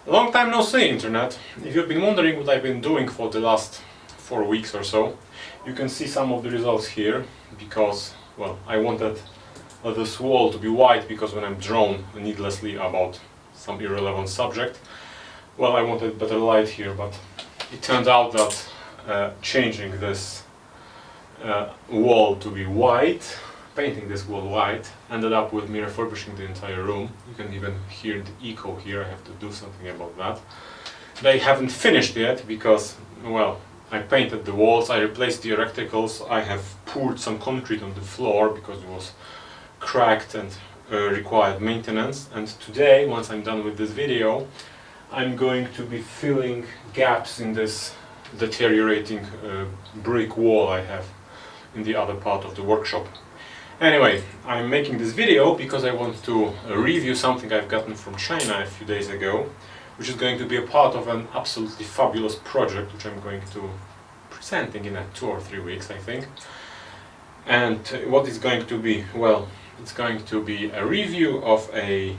Long time no see, Internet. If you've been wondering what I've been doing for the last 4 weeks or so, you can see some of the results here, because, well, I wanted this wall to be white because when I'm drawn needlessly about some irrelevant subject, well, I wanted better light here, but it turned out that changing this wall to be white, painting this wall white, ended up with me refurbishing the entire room. You can even hear the echo here. I have to do something about that. They haven't finished yet because, well, I painted the walls, I replaced the electricals, I have poured some concrete on the floor because it was cracked and required maintenance. And today, once I'm done with this video, I'm going to be filling gaps in this deteriorating brick wall I have in the other part of the workshop. Anyway, I'm making this video because I want to review something I've gotten from China a few days ago, which is going to be a part of an absolutely fabulous project which I'm going to presenting in 2 or 3 weeks, I think. And what is going to be? Well, it's going to be a review of a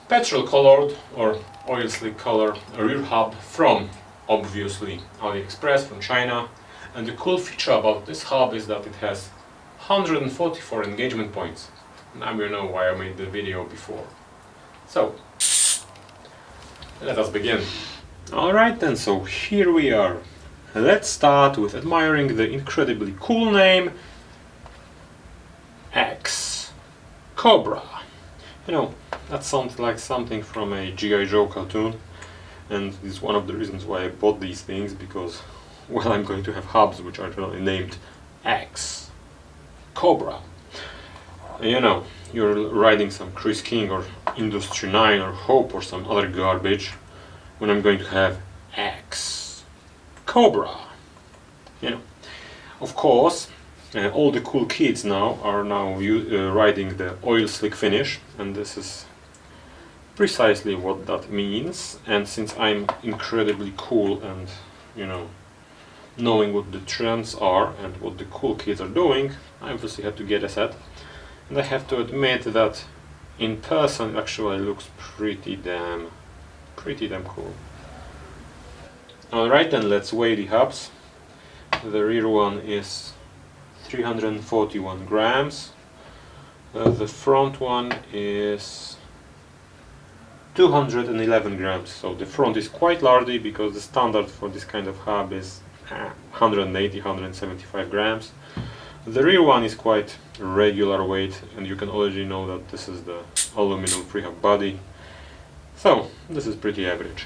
petrol colored or oil slick color rear hub from, obviously, AliExpress from China. And the cool feature about this hub is that it has 144 engagement points. Now you know why I made the video before. So, let us begin. Alright then, so here we are. Let's start with admiring the incredibly cool name X-Cobra. You know, that sounds like something from a G.I. Joe cartoon, and this is one of the reasons why I bought these things, because, well, I'm going to have hubs which are named X-Cobra. You know, you're riding some Chris King or Industry 9 or Hope or some other garbage when I'm going to have X-Cobra. You know, of course, all the cool kids now are riding the oil slick finish, and this is precisely what that means. And since I'm incredibly cool and, you know, knowing what the trends are and what the cool kids are doing, I obviously had to get a set. And I have to admit that in person it actually looks pretty damn cool. Alright then, let's weigh the hubs. The rear one is 341 grams. The front one is 211 grams. So the front is quite large because the standard for this kind of hub is 175 grams. The rear one is quite regular weight, and you can already know that this is the aluminum freehub body. So this is pretty average.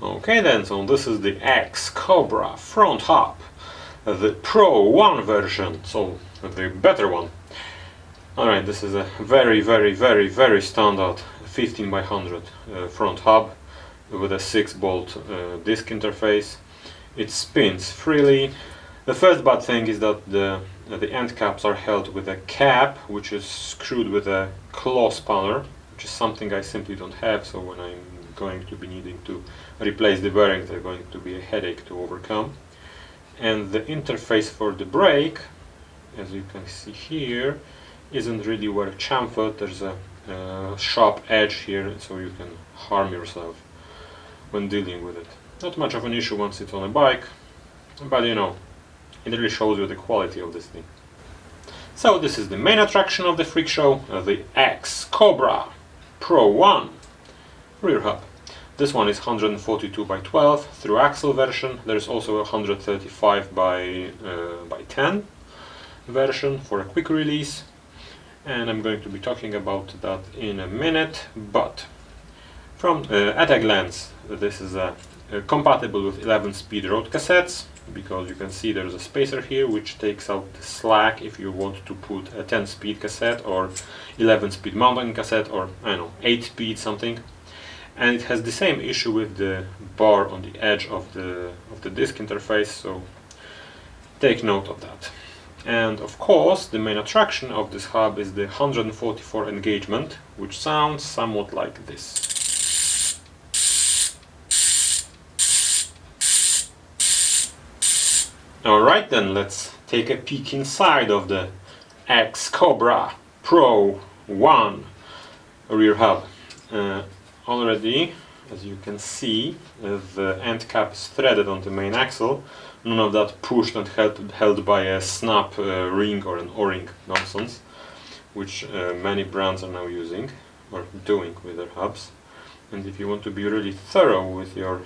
Okay then, so this is the X-Cobra front hub, the Pro 1 version, so the better one. Alright, this is a very standard 15 by 100 front hub with a 6-bolt disc interface. It spins freely. The first bad thing is that the end caps are held with a cap which is screwed with a claw spanner, which is something I simply don't have, so when I'm going to be needing to replace the bearings, they're going to be a headache to overcome. And the interface for the brake, as you can see here, isn't really well chamfered. There's a sharp edge here, so you can harm yourself when dealing with it. Not much of an issue once it's on a bike, but you know, it really shows you the quality of this thing. So this is the main attraction of the freak show, the X-Cobra Pro 1 rear hub. This one is 142 by 12 through axle version. There's also a 135 by 10 version for a quick release, and I'm going to be talking about that in a minute. But from at a glance, this is compatible with 11-speed road cassettes, because you can see there's a spacer here which takes out the slack if you want to put a 10-speed cassette or 11-speed mountain cassette, or I don't know, 8-speed something. And it has the same issue with the bar on the edge of the disc interface, so take note of that. And of course, the main attraction of this hub is the 144 engagement, which sounds somewhat like this. Alright then, let's take a peek inside of the X-Cobra Pro 1 rear hub. already, as you can see, the end cap is threaded on the main axle. None of that pushed and held by a snap ring or an O-ring nonsense, which many brands are now using or doing with their hubs. And if you want to be really thorough with your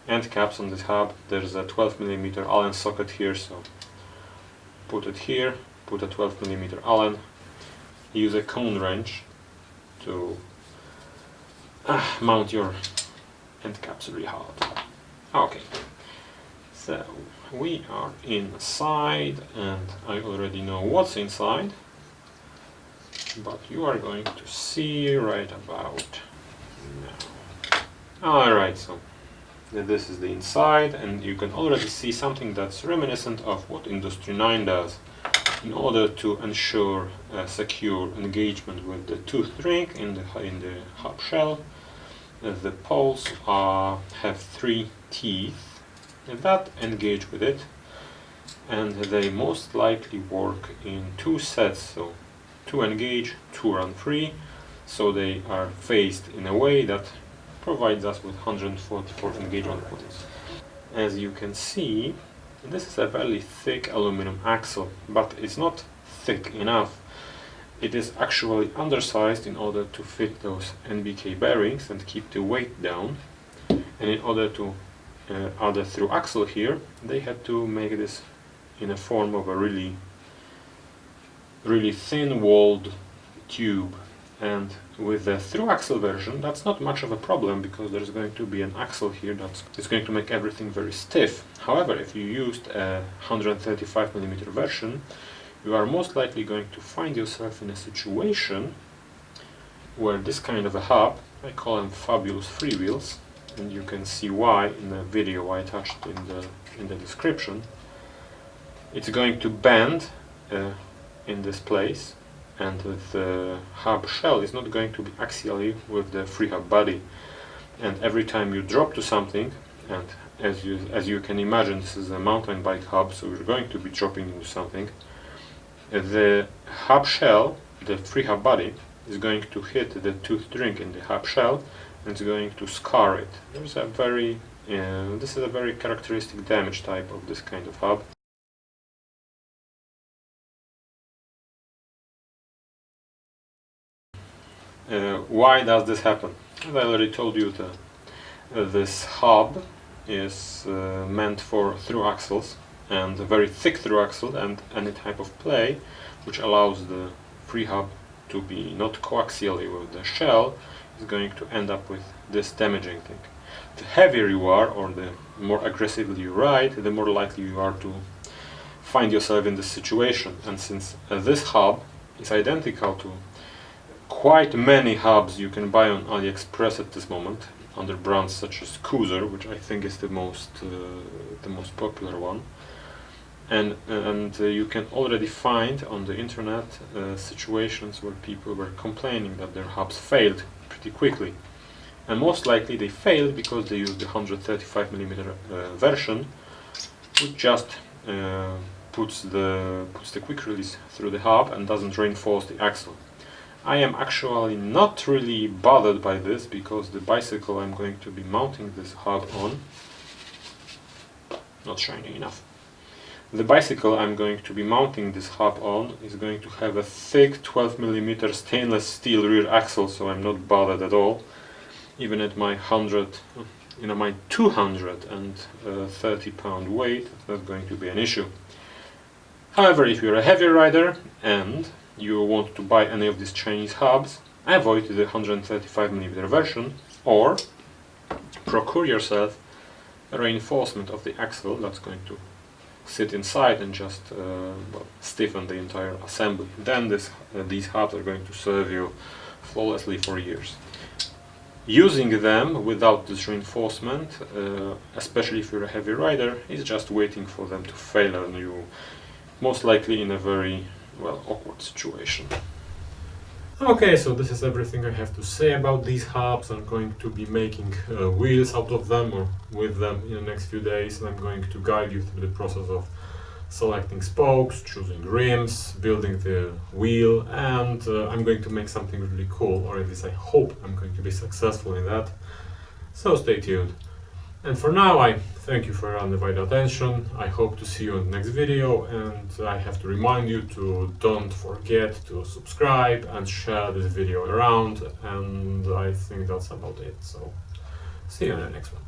end caps on this hub, there's a 12mm Allen socket here, so put it here, put a 12mm Allen, use a cone wrench to mount your end caps really hard. Okay, so we are inside and I already know what's inside, but you are going to see right about now. Alright, so this is the inside, and you can already see something that's reminiscent of what Industry 9 does. In order to ensure secure engagement with the tooth ring in the hub shell, the poles have 3 teeth that engage with it, and they most likely work in 2 sets, so 2 engage, 2 run free, so they are phased in a way that provides us with 144 engagement points. As you can see, this is a very thick aluminum axle, but it's not thick enough. It is actually undersized in order to fit those NBK bearings and keep the weight down. And in order to add a through axle here, they had to make this in a form of a really thin walled tube. And with the through axle version, that's not much of a problem, because there's going to be an axle here that's going to make everything very stiff. However, if you used a 135mm version, you are most likely going to find yourself in a situation where this kind of a hub, I call them fabulous freewheels, and you can see why in the video I attached in the description. It's going to bend in this place, and the hub shell is not going to be axially with the free hub body. And every time you drop to something, and as you can imagine, this is a mountain bike hub, so you're going to be dropping into something, the hub shell, the free hub body, is going to hit the toothed ring in the hub shell and it's going to scar it. This is a very characteristic damage type of this kind of hub. Why does this happen? As I already told you, this hub is meant for through axles, and a very thick through axle and any type of play which allows the free hub to be not coaxially with the shell is going to end up with this damaging thing. The heavier you are, or the more aggressively you ride, the more likely you are to find yourself in this situation. And since this hub is identical to quite many hubs you can buy on AliExpress at this moment, under brands such as Koozer, which I think is the most popular one, and you can already find on the internet situations where people were complaining that their hubs failed pretty quickly, and most likely they failed because they used the 135mm version, which just puts the quick release through the hub and doesn't reinforce the axle. I am actually not really bothered by this, because the bicycle I'm going to be mounting this hub on, not shiny enough, the bicycle I'm going to be mounting this hub on is going to have a thick 12mm stainless steel rear axle, so I'm not bothered at all. Even at my 230 pound weight, it's not going to be an issue. However, if you're a heavy rider and you want to buy any of these Chinese hubs, avoid the 135mm version, or procure yourself a reinforcement of the axle that's going to sit inside and just stiffen the entire assembly. Then these hubs are going to serve you flawlessly for years. Using them without this reinforcement, especially if you're a heavy rider, is just waiting for them to fail on you, most likely in a very awkward situation. Okay, so this is everything I have to say about these hubs. I'm going to be making wheels out of them or with them in the next few days, and I'm going to guide you through the process of selecting spokes, choosing rims, building the wheel, and I'm going to make something really cool, or at least I hope I'm going to be successful in that. So stay tuned. And for now, I thank you for your undivided attention. I hope to see you in the next video, and I have to remind you to don't forget to subscribe and share this video around, and I think that's about it. So see you in the next one.